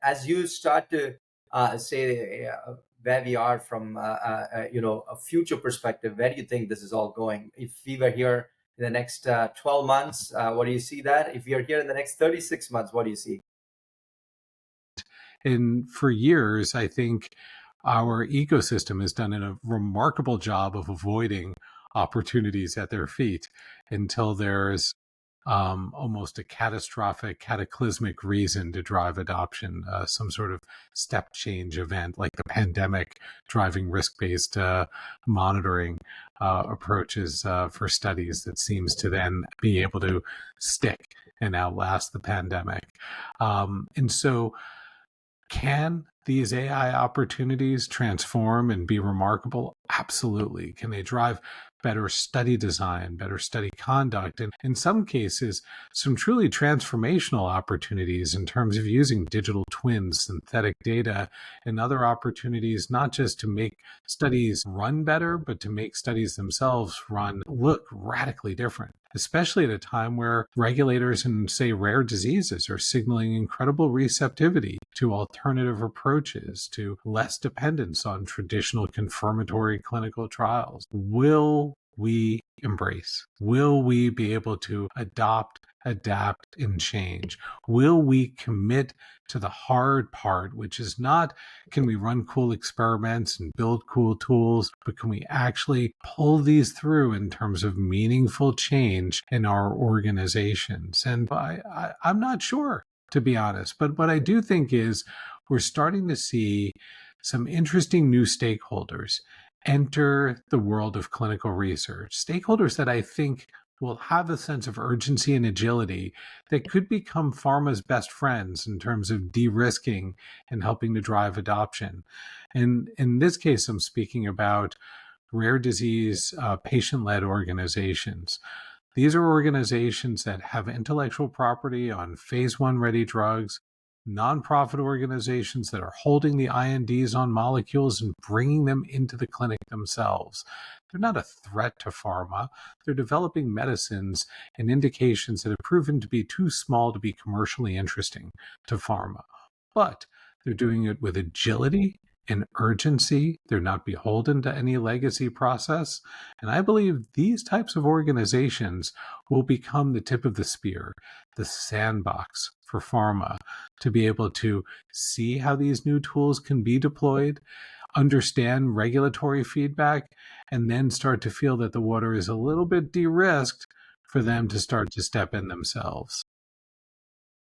as you start to say where we are from a future perspective, where do you think this is all going? If we were here in the next 12 months, what do you see that? If we are here in the next 36 months, what do you see? And for years, I think our ecosystem has done a remarkable job of avoiding opportunities at their feet until there's almost a catastrophic, cataclysmic reason to drive adoption, some sort of step change event like the pandemic driving risk-based monitoring approaches for studies that seems to then be able to stick and outlast the pandemic. And so can these AI opportunities transform and be remarkable? Absolutely. Can they drive better study design, better study conduct, and in some cases, some truly transformational opportunities in terms of using digital twins, synthetic data, and other opportunities, not just to make studies run better, but to make studies themselves look radically different, especially at a time where regulators in, say, rare diseases are signaling incredible receptivity to alternative approaches, to less dependence on traditional confirmatory clinical trials. Will we embrace? Will we be able to adopt, adapt, and change? Will we commit to the hard part, which is not can we run cool experiments and build cool tools, but can we actually pull these through in terms of meaningful change in our organizations? And I'm not sure, to be honest, but what I do think is we're starting to see some interesting new stakeholders enter the world of clinical research, stakeholders that I think will have a sense of urgency and agility that could become pharma's best friends in terms of de-risking and helping to drive adoption. And in this case, I'm speaking about rare disease patient-led organizations. These are organizations that have intellectual property on phase 1 ready drugs, nonprofit organizations that are holding the INDs on molecules and bringing them into the clinic themselves. They're not a threat to pharma. They're developing medicines and indications that have proven to be too small to be commercially interesting to pharma. But they're doing it with agility and urgency. They're not beholden to any legacy process. And I believe these types of organizations will become the tip of the spear, the sandbox for pharma to be able to see how these new tools can be deployed, understand regulatory feedback, and then start to feel that the water is a little bit de-risked for them to start to step in themselves.